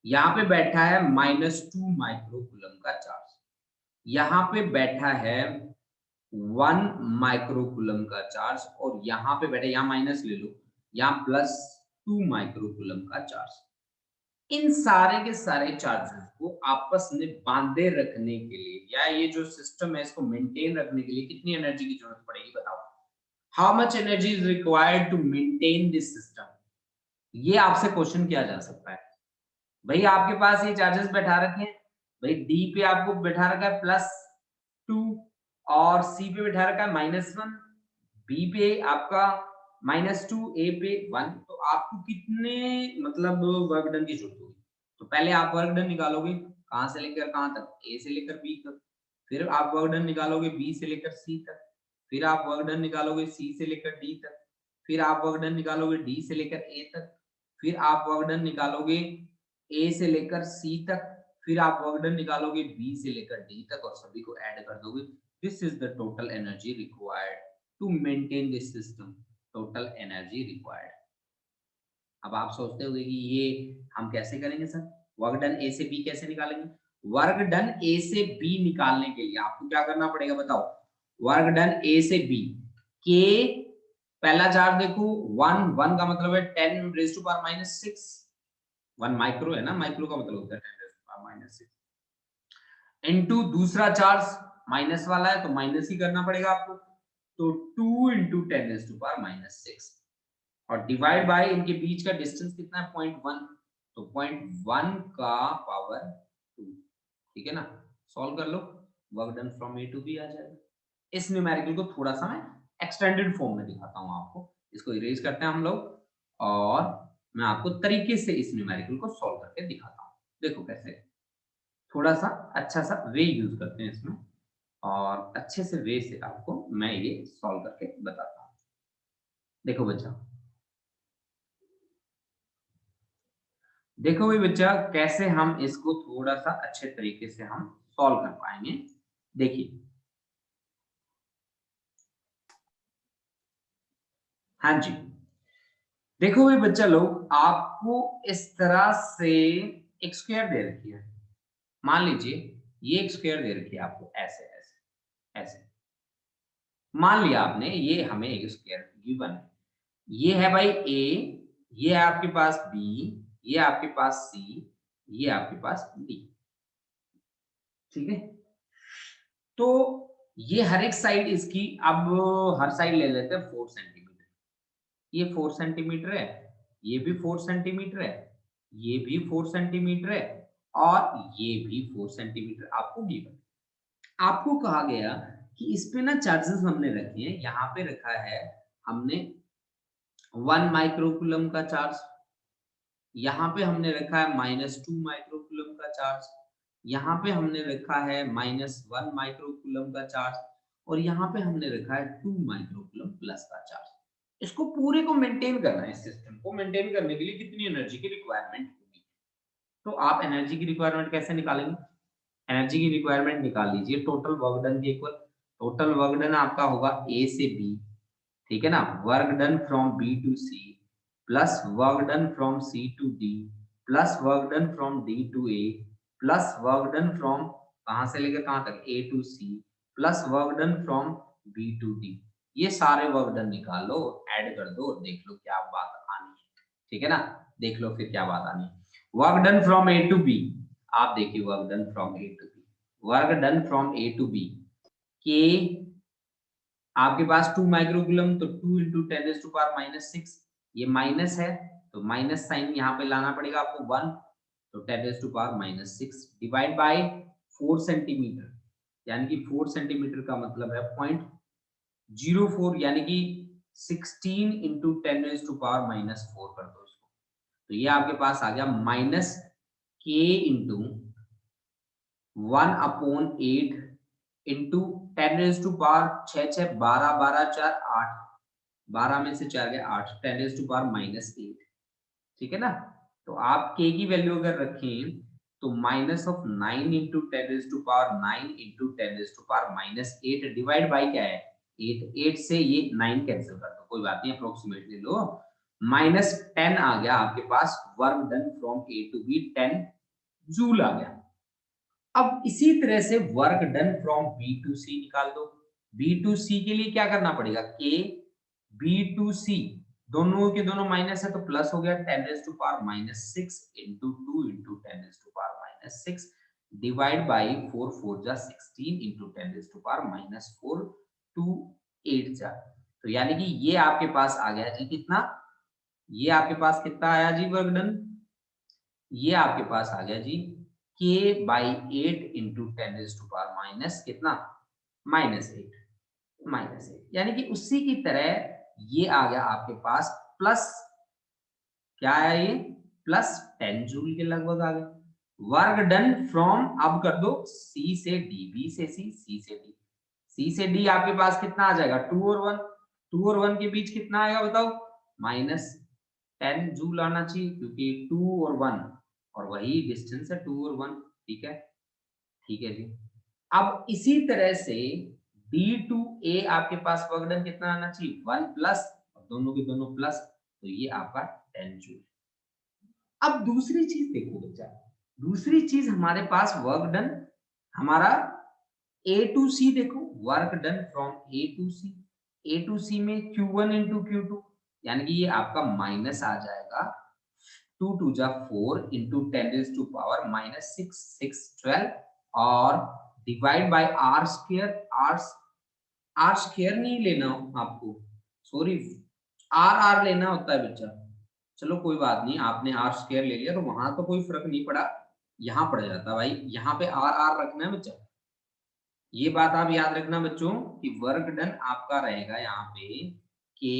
यहाँ पे बैठा है -2 माइक्रोकूलम का चार्ज, यहाँ पे बैठा है 1 माइक्रोकूलम का चार्ज और यहाँ पे बैठे, यहाँ माइनस ले लो, यहाँ +2 माइक्रोकूलम का चार्ज। इन सारे के सारे चार्जेस को आपस में बांधे रखने के लिए या ये जो सिस्टम है इसको मेंटेन रखने के लिए कितनी एनर्जी की जरूरत पड़ेगी बताओ। How much energy is required to maintain this system, ये आपसे क्वेश्चन किया जा सकता है। भाई आपके पास ये चार्जेस बैठा रखे हैं, भाई डी पे आपको बैठा रखा है +2 और सी पे बैठा रखा है -1, बी पे आपका -2, ए पे 1, तो आपको कितने मतलब वर्क डन की जरूरत होगी। तो पहले आप वर्क डन निकालोगे कहां से लेकर कहां तक, ए से लेकर बी तक, फिर आप वर्क डन निकालोगे बी से लेकर सी तक, फिर आप वर्क डन निकालोगे सी से लेकर डी तक, फिर आप वर्क डन निकालोगे डी से लेकर ए तक, फिर आप वर्क डन निकालोगे ए से लेकर सी तक, फिर आप वर्क डन निकालोगे बी से लेकर डी तक और सभी को ऐड कर दोगे। This is the total energy required to maintain this system, total energy required. अब आप सोचते होंगे कि ये हम कैसे करेंगे सर, वर्क डन ए से बी कैसे निकालेंगे। वर्क डन ए से बी निकालने के लिए आपको क्या करना पड़ेगा बताओ। वर्क डन ए से बी के, पहला चार्ज देखो 1, 1 का मतलब है 10 रेज़ टू पावर -6, 1 माइक्रो है ना, माइक्रो का मतलब होता है 10 रेज़ टू पावर -6 इनटू दूसरा चार्ज माइनस वाला है तो माइनस ही करना पड़ेगा आपको, तो 2 × 10 रेज़ टू पावर -6 और डिवाइड बाय इनके बीच का डिस्टेंस कितना है 0.1, तो 0.1 का पावर 2। ठीक है ना, सॉल्व कर लो, work done from A to B आ जाएगा। इस न्यूमेरिकल को थोड़ा सा मैं एक्सटेंडेड फॉर्म में दिखाता हूं आपको, इसको इरेज करते हैं हम लोग और मैं आपको तरीके से इस न्यूमेरिकल को सॉल्व करके दिखाता हूं। देखो कैसे, थोड़ा सा अच्छा सा वे यूज करते हैं इसमें और अच्छे से वे से आपको मैं ये सॉल्व करके बताता हूं। देखो बच्चा, देखो भाई बच्चा कैसे हम इसको थोड़ा सा अच्छे तरीके से हम सॉल्व कर पाएंगे। देखिए, हाँ जी, देखो भाई बच्चा लोग, आपको इस तरह से एक स्क्वायर दे रखी है, मान लीजिए ये एक स्क्वायर दे रखी है आपको ऐसे ऐसे ऐसे, मान लिया आपने ये हमें एक स्क्वायर गिवन है, ये है भाई ए, ये है आपके पास बी, ये आपके पास सी, ये आपके पास डी। ठीक है, तो ये हर एक साइड इसकी, अब हर साइड ले लेते हैं 4 सेंटीमीटर, ये 4 सेंटीमीटर है, ये भी 4 सेंटीमीटर है, ये भी 4 सेंटीमीटर है और ये भी 4 सेंटीमीटर आपको गिवन। आपको कहा गया कि इस पे ना चार्जेस हमने रखे हैं, यहाँ पे रखा है हमने 1 माइक्रोकूलम का चार्ज, यहाँ पे हमने रखा है -2 माइक्रोकूलम का चार्ज, यहाँ पे हमने रखा है -1 माइक्रोकूलम का चार्ज और यहाँ पे हमने रखा है 2 माइक्रोकूलम प्लस का चार्ज। इसको पूरे को मेंटेन करना है, इस सिस्टम को मेंटेन करने के लिए कितनी एनर्जी की रिक्वायरमेंट होगी। तो आप एनर्जी की रिक्वायरमेंट कैसे निकालेंगे, एनर्जी की रिक्वायरमेंट निकाल लीजिए टोटल वर्क डन के इक्वल। टोटल वर्क डन आपका होगा ए से बी, ठीक है ना, work done from B to C plus work done from C to D plus work done from D to A plus work done from कहां से लेकर कहां तक A to C plus work done from B to D. ये सारे वर्क डन निकाल लो, ऐड कर दो और देख लो क्या बात आनी है। ठीक है ना, देख लो फिर क्या बात आनी। Work done from A to B, आप देखिए work done from A to B, work done from A to B के आपके पास 2 माइक्रोकूलम, तो 2 इंटू 10⁻⁻6, ये माइनस है तो माइनस साइन यहाँ पे लाना पड़ेगा आपको 1, तो 10⁻⁻6 डिवाइड बाय 4 सेंटीमीटर, यानी कि 4 सेंटीमीटर का मतलब है 0.04, यानी कि 16 इंटू 10⁻⁻4 कर दो इसको, तो ये आपके पास आ गया माइनस के इंटू 1/8 इंटू 10⁻6 6 12 12 4 8, 12 में से 4 गए 8, 10⁻⁻8, ठीक है ना। तो आप के की वैल्यू अगर रखें तो minus of 9 into 10⁻9 into 10⁻8 divide by क्या है 8, 8 से ये 9 कैंसिल कर दो, कोई बात नहीं, अप्रोक्सीमेटली लो, माइनस 10 आ गया आपके पास, work done from A to B 10 joule आ गया। अब इसी तरह से work done from B to C निकाल दो। बी टू सी के लिए क्या करना पड़ेगा, के बी टू सी दोनों के दोनों माइनस है तो प्लस हो गया 10⁻⁻6 इंटू 2 इंटू 10⁻⁻6 डिवाइड बाई 4 4 जा 16 इंटू 10⁻⁻4 टू 8 जा, तो यानी कि ये आपके पास आ गया जी कितना, ये आपके पास कितना आया जी वर्क डन, ये आपके पास आ गया जी के बाई 8 इंटू 10⁻⁻ कितना -8, यानी कि उसी की तरह ये आ गया आपके पास प्लस, क्या आया ये प्लस 10 जूल के लगभग आ गया। वर्क डन फ्रॉम, अब कर दो सी से डी, बी से सी, सी से डी, सी से डी आपके पास कितना आ जाएगा 2 और 1, 2 और 1 के बीच कितना आएगा बताओ, -10 जूल आना चाहिए, क्योंकि 2 और 1 और वही डिस्टेंस है 2 और 1, ठीक है, ठीक है जी। अब इसी तरह से डी टू ए आपके पास वर्क डन कितना आना चाहिए 1 प्लस, और दोनों के दोनों प्लस, तो ये आपका 10 जूल। अब दूसरी चीज देखो बच्चा, दूसरी चीज हमारे पास वर्क डन हमारा ए टू सी, देखो work done from A to C, A to C में Q1 इंटू Q2, यानी कि ये आपका माइनस आ जाएगा 2 2 जा 4 इंटू 10⁻⁻6 6 12 और divide by R square, R square नहीं लेना आपको, सॉरी आर आर लेना होता है बच्चा, चलो कोई बात नहीं, आपने आर स्क्वायर ले लिया तो वहां तो कोई फर्क नहीं पड़ा, यहाँ पड़ जाता भाई, यहाँ पे आर आर रखना है बच्चा, ये बात आप याद रखना बच्चों कि वर्क डन आपका रहेगा यहाँ पे के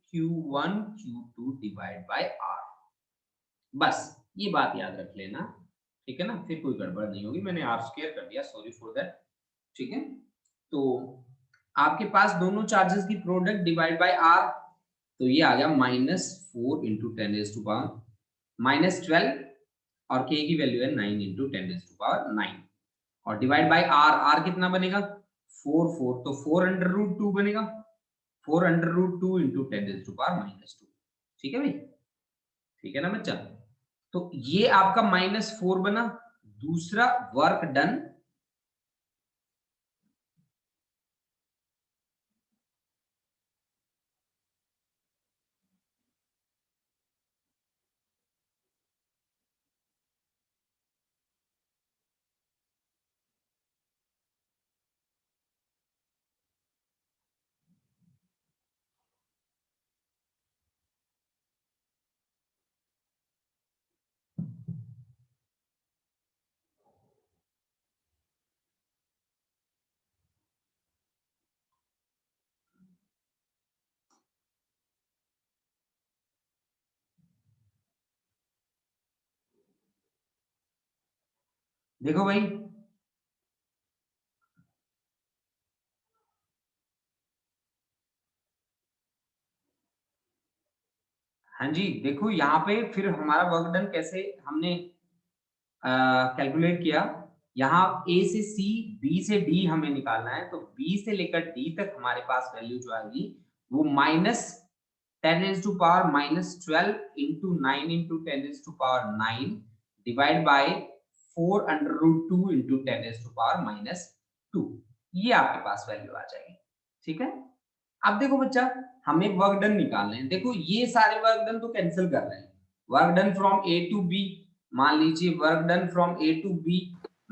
Q1 Q2 divide by are, बस ये बात याद रख लेना, ठीक है ना, फिर कोई गड़बड़ नहीं होगी, मैंने आर स्क्वायर कर दिया, सॉरी फॉर दैट, ठीक है। तो आपके पास दोनों चार्जेस की प्रोडक्ट डिवाइड बाय आर, तो ये आ गया -4 इंटू 10⁻12 और के की वैल्यू है 9 इंटू 10⁻9 और डिवाइड बाय आर, आर कितना बनेगा 4 4, तो 4√2 बनेगा, 4√2 इंटू 10⁻2, ठीक है भाई, ठीक है ना बच्चा। तो ये आपका -4 बना। दूसरा वर्क डन, देखो भाई हाँ जी, देखो यहाँ पे फिर हमारा वर्क डन कैसे हमने कैलकुलेट किया, यहाँ ए से सी, बी से डी हमें निकालना है, तो बी से लेकर डी तक हमारे पास वैल्यू जो आएगी वो -10⁻12 into 9 into 10⁻9 divide by 4√2 into 10⁻2, ये आपके पास वैल्यू आ जाएगी, ठीक है। अब देखो बच्चा हमें वर्क डन निकालना है, देखो ये सारे वर्क डन तो कैंसिल कर रहे हैं, work done from A to B, मान लीजिए work done from A to B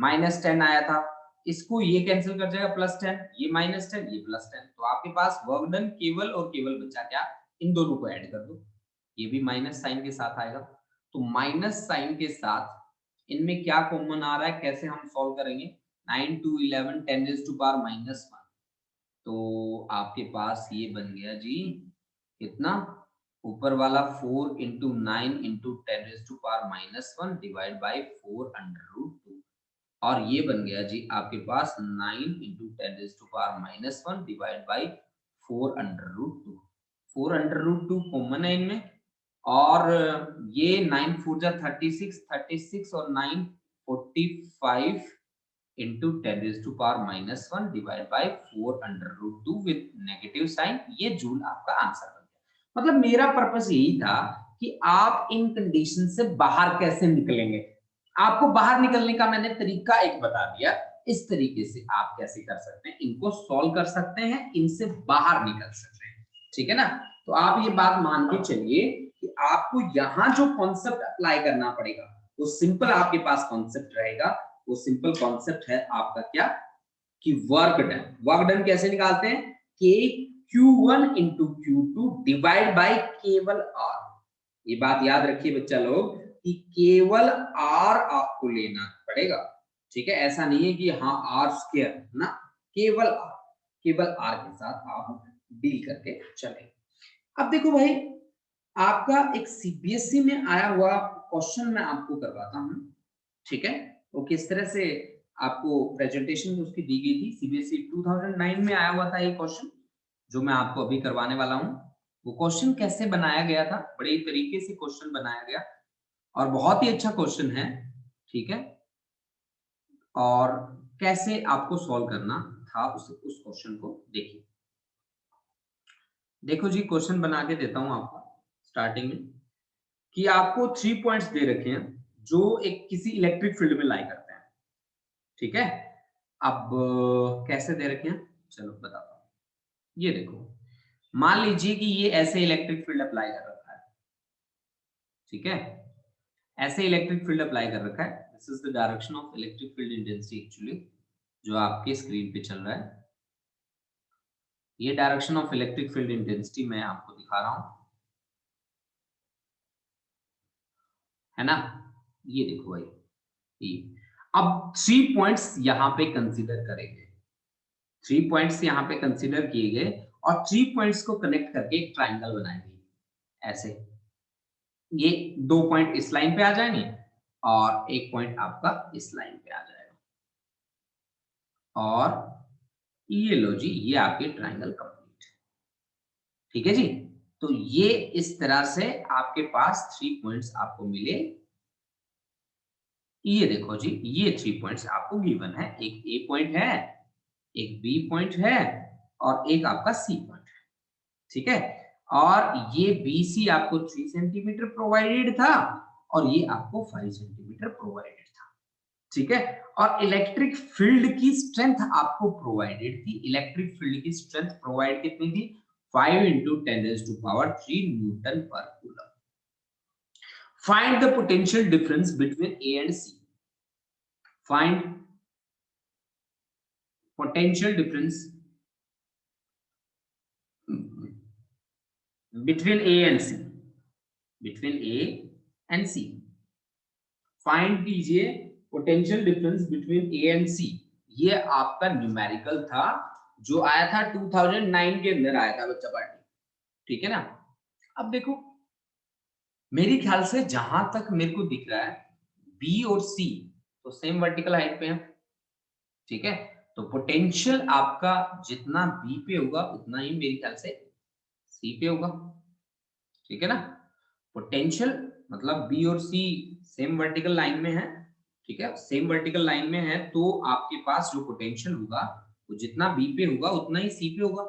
-10 आया था, इसको ये कैंसिल कर जाएगा +10, ये -10 ये +10, तो आपके पास वर्क डन केवल और केवल बचा क्या, इन दोनों को ऐड कर दो, ये भी माइनस साइन के साथ आएगा, तो माइनस साइन के साथ इनमें क्या कॉमन आ रहा है, कैसे हम सॉल्व करेंगे, 9 2 11 10⁻⁻1, तो आपके पास ये बन गया जी कितना, ऊपर वाला 4 इंटू 9 इंटू 10⁻⁻1 डिवाइड बाई 4√2, और ये बन गया जी आपके पास 9 इंटू 10⁻⁻1 डिवाइड बाई 4√2, 4√2 कॉमन है इनमें, और ये 9 4 जा 36, 36 और 9 45 into 10⁻⁻1 divide by 4√2 with negative sign, ये जूल आपका आंसर बन गया। मतलब मेरा पर्पस यही था कि आप इन कंडीशन से बाहर कैसे निकलेंगे, आपको बाहर निकलने का मैंने तरीका एक बता दिया, इस तरीके से आप कैसे कर सकते हैं, इनको सॉल्व कर सकते हैं, इनसे बाहर निकल सकते हैं, ठीक है ना। तो आप ये बात मान के चलिए कि आपको यहां जो कॉन्सेप्ट अप्लाई करना पड़ेगा वो सिंपल आपके पास कॉन्सेप्ट रहेगा, वो सिंपल कॉन्सेप्ट है आपका क्या, कि वर्क डन, वर्क डन कैसे निकालते हैं, के Q1 into Q2 divide by केवल R, ये बात याद रखिए बच्चा लोग कि केवल R आपको लेना पड़ेगा, ठीक है, ऐसा नहीं है कि हाँ R² ना, केवल R, केवल R के साथ आप डील करके चले। अब देखो भाई, आपका एक सीबीएसई में आया हुआ क्वेश्चन मैं आपको करवाता हूं, ठीक है, वो किस तरह से आपको प्रेजेंटेशन उसकी दी गई थी, सीबीएसई 2009 में आया हुआ था ये क्वेश्चन, जो मैं आपको अभी करवाने वाला हूं, वो क्वेश्चन कैसे बनाया गया था, बड़े तरीके से क्वेश्चन बनाया गया और बहुत ही अच्छा क्वेश्चन है, ठीक है, और कैसे आपको सॉल्व करना था उस क्वेश्चन को देखिए। देखो जी, क्वेश्चन बना के देता हूं आपको स्टार्टिंग में, कि आपको 3 पॉइंट्स दे रखे हैं जो एक किसी इलेक्ट्रिक फील्ड में लाई करते हैं, ठीक है। अब कैसे दे रखे हैं, चलो बताता हूं, ये देखो, मान लीजिए कि ये ऐसे इलेक्ट्रिक फील्ड अप्लाई कर रखा है, ठीक है, ऐसे इलेक्ट्रिक फील्ड अप्लाई कर रखा है, this is the direction of electric field intensity actually, जो आपके स्क्रीन पे चल रहा है, ये direction of electric field intensity मैं आपको दिखा रहा हूं, है ना, ये देखो भाई, ये अब 3 पॉइंट्स यहां पे कंसीडर करेंगे, 3 पॉइंट्स यहां पे कंसीडर किए गए और 3 पॉइंट्स को कनेक्ट करके एक ट्राइंगल बनाएंगे, ऐसे, ये 2 पॉइंट इस लाइन पे आ जाएंगे और एक पॉइंट आपका इस लाइन पे आ जाएगा, और ये लो जी, ये आपके ट्राइंगल कंप्लीट, ठीक है जी। तो ये इस तरह से आपके पास 3 पॉइंट्स आपको मिले, ये देखो जी, ये 3 पॉइंट्स आपको गिवन है, एक ए पॉइंट है, एक बी पॉइंट है और एक आपका सी पॉइंट है, ठीक है, और ये BC आपको 3 सेंटीमीटर प्रोवाइडेड था और ये आपको 5 सेंटीमीटर प्रोवाइडेड था, ठीक है, और इलेक्ट्रिक फील्ड की स्ट्रेंथ आपको प्रोवाइडेड थी, इलेक्ट्रिक फील्ड की स्ट्रेंथ प्रोवाइड कितनी थी, 5 into 10⁻³ newton per coulomb. Find the potential difference between A and C, find potential difference between A and C, between A and C, find कीजिए potential difference between A and C, ये आपका न्यूमेरिकल था जो आया था 2009 के अंदर आया था बच्चा पार्टी, ठीक है ना। अब देखो, मेरे ख्याल से जहां तक मेरे को दिख रहा है B और C तो सेम वर्टिकल हाइट पे है, ठीक है, तो पोटेंशियल आपका जितना B पे होगा उतना ही मेरे ख्याल से C पे होगा, ठीक है ना, पोटेंशियल मतलब B और C सेम वर्टिकल लाइन में है, ठीक है, सेम वर्टिकल लाइन में है, तो आपके पास जो पोटेंशियल होगा वो जितना B पे होगा उतना ही C पे होगा,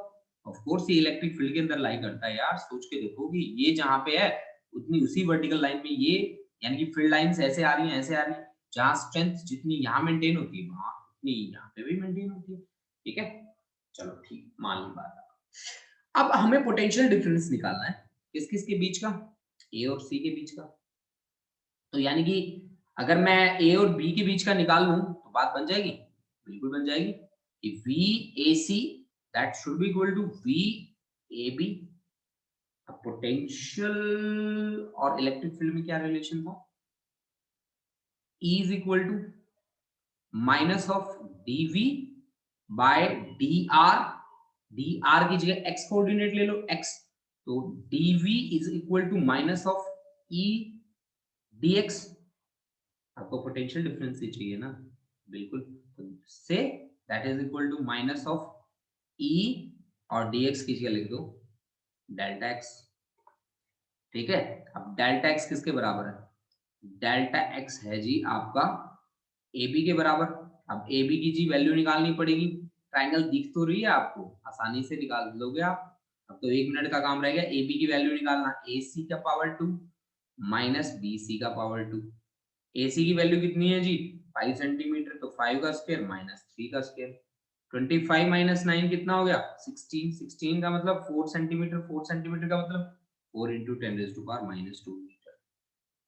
ऑफ कोर्स ये इलेक्ट्रिक फील्ड के अंदर लाई करता है यार, सोच के देखो कि ये जहां पे है उतनी उसी वर्टिकल लाइन में ये, यानी कि फील्ड लाइंस ऐसे आ रही हैं, ऐसे आ रही हैं, जहां स्ट्रेंथ जितनी यहां मेंटेन होती है वहां उतनी यहां पे भी मेंटेन होती है, ठीक है, चलो ठीक मान ली बात। अब हमें पोटेंशियल डिफरेंस निकालना है, किस किस के बीच का, ए और सी के बीच का, तो यानी कि अगर मैं ए और बी के बीच का निकाल लूं तो बात बन जाएगी, बिल्कुल बन जाएगी कि V A C that should be equal to V A B. अब पोटेंशियल और इलेक्ट्रिक फील्ड में क्या रिलेशन था, E is equal to minus of dv by dr, dr की जगह x कोऑर्डिनेट ले लो x, तो dv is equal to minus of e dx। आपको पोटेंशियल डिफरेंस ही चाहिए ना, बिल्कुल, तो से that is equal to minus of e और dx की जगह लिख दो डेल्टा x। ठीक है, अब डेल्टा x किसके बराबर है, डेल्टा x है जी आपका AB के बराबर। अब AB की जी वैल्यू निकालनी पड़ेगी, ट्रायंगल दिख तो रही है आपको, आसानी से निकाल लोगे आप। अब तो 1 मिनट का काम रह गया, AB की वैल्यू निकालना, AC का पावर 2 माइनस BC का पावर 2। AC की वैल्यू कितनी है जी 5 सेंटीमीटर, तो 5 का स्क्वायर माइनस 3 का स्क्वायर, 25 माइनस 9 कितना हो गया 16, 16 का मतलब 4 सेंटीमीटर, 4 सेंटीमीटर का मतलब 4 into 10 raise to power minus 2 metre.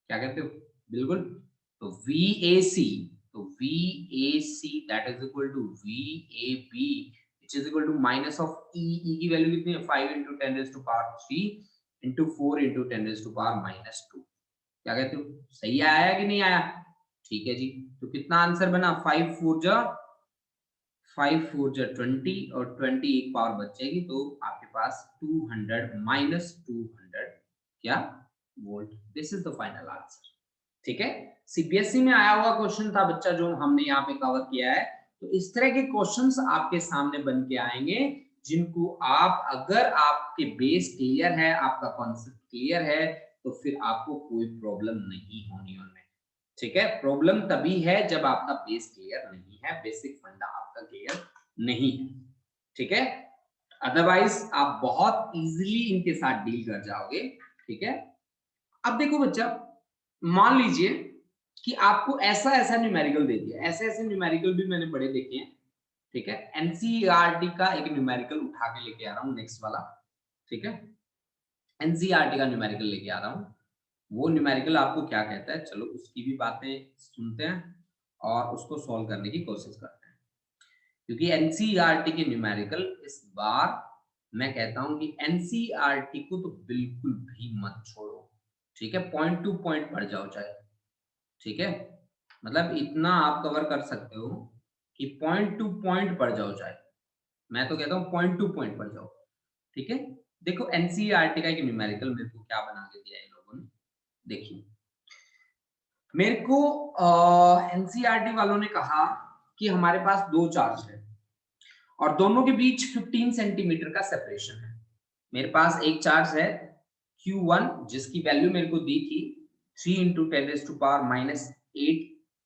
क्या कहते हो, बिल्कुल। तो VAC, तो VAC that is equal to VAB which is equal to minus of E की वैल्यू कितनी है 5 into 10 raise to power 3 into 4 into 10 raise to power minus 2। क्या कहते हो, सही आया कि नहीं आया, ठीक है जी। तो कितना आंसर बना 5 4 जा 20 और 20 एक पावर बच जाएगी, तो आपके पास 200 माइनस 200 क्या volt. This is the final answer. ठीक है, सीबीएसई में आया हुआ क्वेश्चन था बच्चा जो हमने यहाँ पे कवर किया है। तो इस तरह के क्वेश्चंस आपके सामने बन के आएंगे जिनको आप, अगर आपके बेस क्लियर है, आपका कॉन्सेप्ट क्लियर है, तो फिर आपको कोई प्रॉब्लम नहीं होनी उनमें। ठीक है, प्रॉब्लम तभी है जब आपका बेस क्लियर नहीं है, बेसिक फंडा आपका क्लियर नहीं है। ठीक है, अदरवाइज आप बहुत इजीली इनके साथ डील कर जाओगे। ठीक है, अब देखो बच्चा, मान लीजिए कि आपको ऐसा ऐसा न्यूमेरिकल दे दिया, ऐसे ऐसे न्यूमेरिकल भी मैंने बड़े देखे हैं। ठीक है, एनसीईआरटी का एक न्यूमेरिकल उठा के लेके आ रहा हूँ नेक्स्ट वाला। ठीक है, एनसीईआरटी का न्यूमेरिकल लेके आ रहा हूँ। वो न्यूमेरिकल आपको क्या कहता है, चलो उसकी भी बातें सुनते हैं और उसको सॉल्व करने की कोशिश करते हैं। क्योंकि एनसीईआरटी के न्यूमेरिकल इस बार मैं कहता हूं कि एनसीईआरटी को तो बिल्कुल भी मत छोड़ो। ठीक है, पॉइंट टू पॉइंट पढ़ जाओ चाहे। ठीक है, मतलब इतना आप कवर कर सकते हो कि पॉइंट टू पॉइंट पढ़ जाओ चाहे, मैं तो कहता हूं पॉइंट टू पॉइंट पढ़ जाओ। ठीक है, देखो एनसीईआरटी का एक न्यूमेरिकल मेरे को क्या बना के दिया है इन लोगों ने, देखिए मेरे को एनसीईआरटी वालों ने कहा कि हमारे पास दो चार्ज है और दोनों के बीच 15 सेंटीमीटर का सेपरेशन है। मेरे पास एक चार्ज है Q1 जिसकी वैल्यू मेरे को दी थी 3 into 10 raise to power minus 8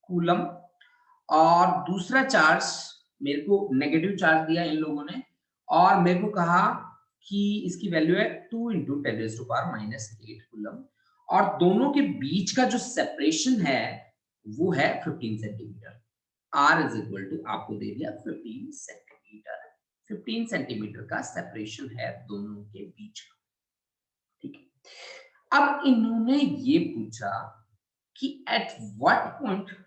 coulomb, और दूसरा चार्ज मेरे को नेगेटिव चार्ज दिया इन लोगों ने और मेरे को कहा कि इसकी वैल्यू है 2 into 10 raise to power minus 8 coulomb, और दोनों के बीच का जो सेपरेशन है वो है 15 centimetre. R is equal to आपको दे दिया 15 सेंटीमीटर, 15 सेंटीमीटर का सेपरेशन है दोनों के बीच का। ठीक है, अब इन्होंने ये पूछा कि at what point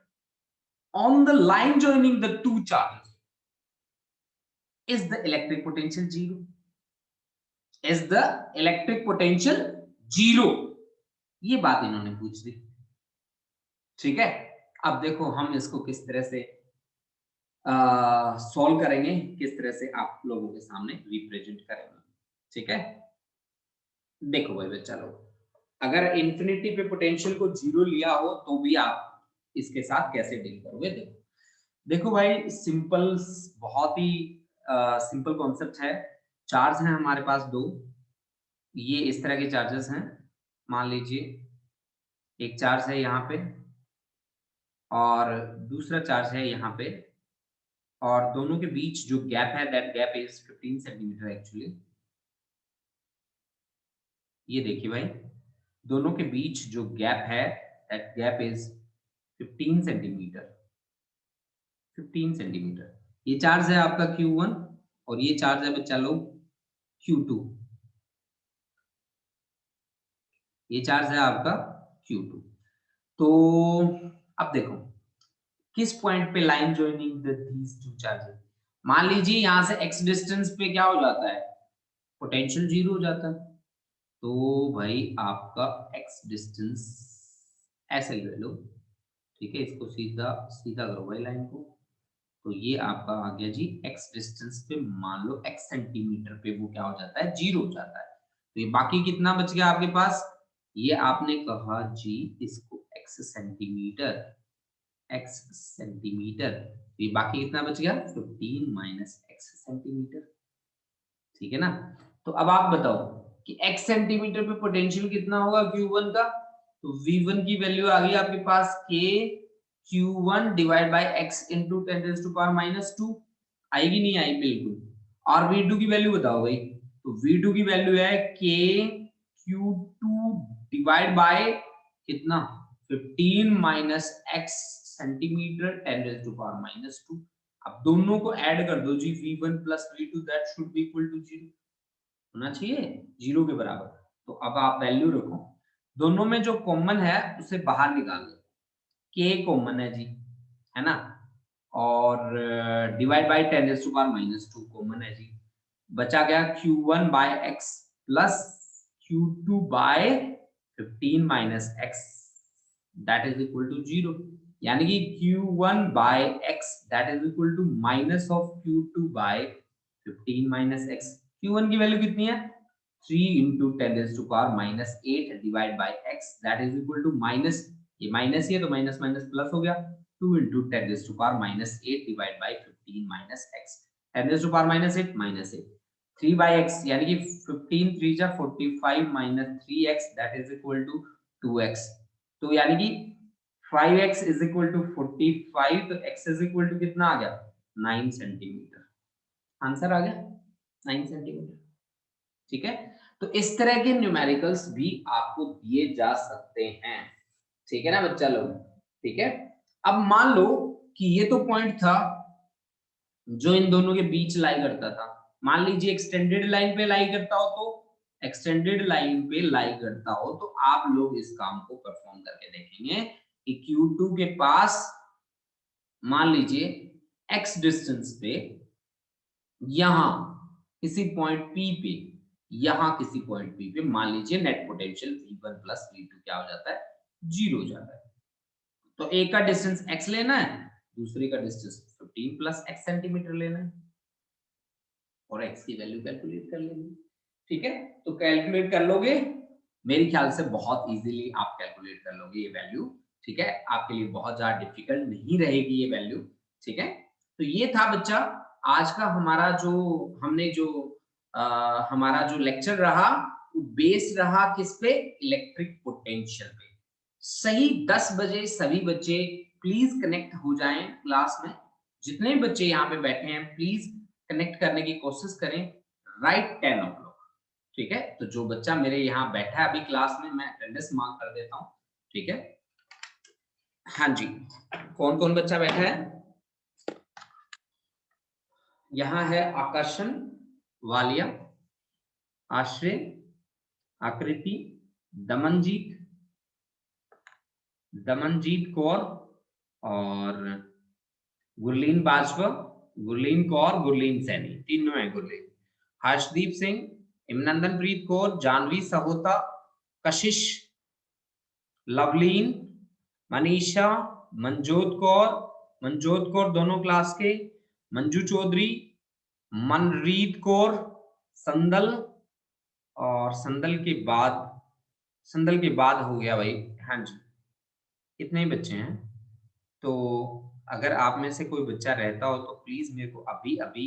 on the line joining the two charges is the electric potential zero, is the electric potential zero, ये बात इन्होंने पूछ दी। ठीक है, अब देखो हम इसको किस तरह से सॉल्व करेंगे, किस तरह से आप लोगों के सामने रिप्रेजेंट करेंगे। ठीक है, देखो भाई बच्चा लोग, अगर इंफिनिटी पे पोटेंशियल को जीरो लिया हो तो भी आप इसके साथ कैसे डील करोगे। देखो देखो भाई, सिंपल, बहुत ही सिंपल कॉन्सेप्ट है। चार्ज है हमारे पास दो, ये इस तरह के चार्जेस हैं। मान लीजिए एक चार्ज है यहाँ पे और दूसरा चार्ज है यहाँ पे, और दोनों के बीच जो गैप है that gap is 15 centimetre actually. ये देखिए भाई, दोनों के बीच जो गैप है that gap is 15 centimetre, 15 centimetre. ये चार्ज है आपका Q1 और ये चार्ज है बच्चा लोग Q2, ये चार्ज है आपका Q2। तो अब देखो किस पॉइंट पे line joining these two charges, मान लीजिए यहां से x डिस्टेंस पे क्या हो जाता है, पोटेंशियल जीरो हो जाता है। तो भाई आपका x डिस्टेंस ऐसे ले लो, ठीक है, इसको सीधा सीधा करो भाई लाइन को। तो ये आपका आ गया जी x डिस्टेंस पे, मान लो x सेंटीमीटर पे वो क्या हो जाता है, जीरो हो जाता है। तो ये बाकी कितना बच गया आपके पास, ये आपने कहा जी इसको x सेंटीमीटर, x सेंटीमीटर, तो ये बाकी कितना बच गया 15 माइनस x सेंटीमीटर, ठीक है ना। तो अब आप बताओ कि x सेंटीमीटर पे पोटेंशियल कितना होगा q1 का, तो v1 की वैल्यू आ गई आपके पास k q1 divide by x into 10 raised to power minus 2, आएगी नहीं आई बिल्कुल। और v2 की वैल्यू बताओ भाई, तो v2 की वैल्यू है k q2 डिवाइड बाय कितना 15 minus x centimetre 10 raised to power minus 2। अब दोनों को ऐड कर दो जी, v1 plus v2 that should be equal to 0 होना चाहिए, 0 के बराबर। तो अब आप वैल्यू रखो, दोनों में जो कॉमन है उसे बाहर निकाल दो, k कॉमन है जी, है ना, और divide by 10 raise to power minus 2 common है जी, बचा गया q1 by x plus q2 by 15 minus x that is equal to 0, यानी कि q1 by x that is equal to minus of q2 by 15 minus x। q1 की वैल्यू कितनी है 3 into 10 raised to power minus 8 divided by x that is equal to minus, ये माइनस ही है तो माइनस माइनस प्लस हो गया, 2 into 10 raised to power minus 8 divided by 15 minus x, 10 raised to power minus 8 minus 8, 3 by x यानी कि 15 3 जा 45 minus 3x that is equal to 2x, तो यानी कि 5x is equal to 45, तो x is equal to कितना आ गया 9 सेंटीमीटर, आंसर आ गया 9 सेंटीमीटर, ठीक है। तो इस तरह के न्यूमेरिकल्स भी आपको दिए जा सकते हैं, ठीक है ना बच्चा लोग, ठीक है। अब मान लो कि ये तो पॉइंट था जो इन दोनों के बीच लाई करता था, मान लीजिए एक्सटेंडेड लाइन पे लाई करता हो, तो एक्सटेंडेड लाइन पे लाई करता हो तो आप लोग इस काम को परफॉर्म करके देखेंगे कि Q2 के पास मान लीजिए x डिस्टेंस पे यहां किसी पॉइंट P पे, यहां किसी पॉइंट P पे मान लीजिए net potential V1 plus V2 क्या हो जाता है 0 हो जाता है। तो एक का डिस्टेंस x लेना है, दूसरे का डिस्टेंस 15 प्लस x सेंटीमीटर लेना है और x की वैल्यू कैलकुलेट कर लेंगे, ठीक है। तो कैलकुलेट कर लोगे, मेरे ख्याल से बहुत इजीली आप कैलकुलेट कर लोगे ये वैल्यू, ठीक है, आपके लिए बहुत ज्यादा डिफिकल्ट नहीं रहेगी ये वैल्यू, ठीक है। तो ये था बच्चा आज का हमारा जो हमने जो हमारा जो लेक्चर रहा वो बेस्ड रहा किस पे, इलेक्ट्रिक पोटेंशियल पे। सही 10 बजे सभी बच्चे प्लीज कनेक्ट हो जाएं क्लास में, जितने बच्चे यहाँ पे बैठे हैं प्लीज कनेक्ट करने की कोशिश करें राइट 10 o'clock, ठीक है। तो जो बच्चा मेरे यहाँ बैठा है अभी क्लास में मैं अटेंडेंस मार्क कर देता हूँ, ठीक है। हाँ जी, कौन कौन बच्चा बैठा है, यहाँ है आकर्षण वालिया, आश्रय, आकृति, दमनजीत, दमनजीत कौर और गुरलीन बाजवा, गुरलीन कौर, गुरलीन सैनी, तीनों है गुरलीन, हर्षदीप सिंह, इमनंदनप्रीत कौर, जानवी सहोता, कशिश, लवलीन, मनीषा, मनजोत कौर दोनों क्लास के, मंजू चौधरी, मनरीत कौर, संदल, और संदल के बाद हो गया भाई, हाँ जी इतने ही बच्चे हैं। तो अगर आप में से कोई बच्चा रहता हो तो प्लीज मेरे को अभी अभी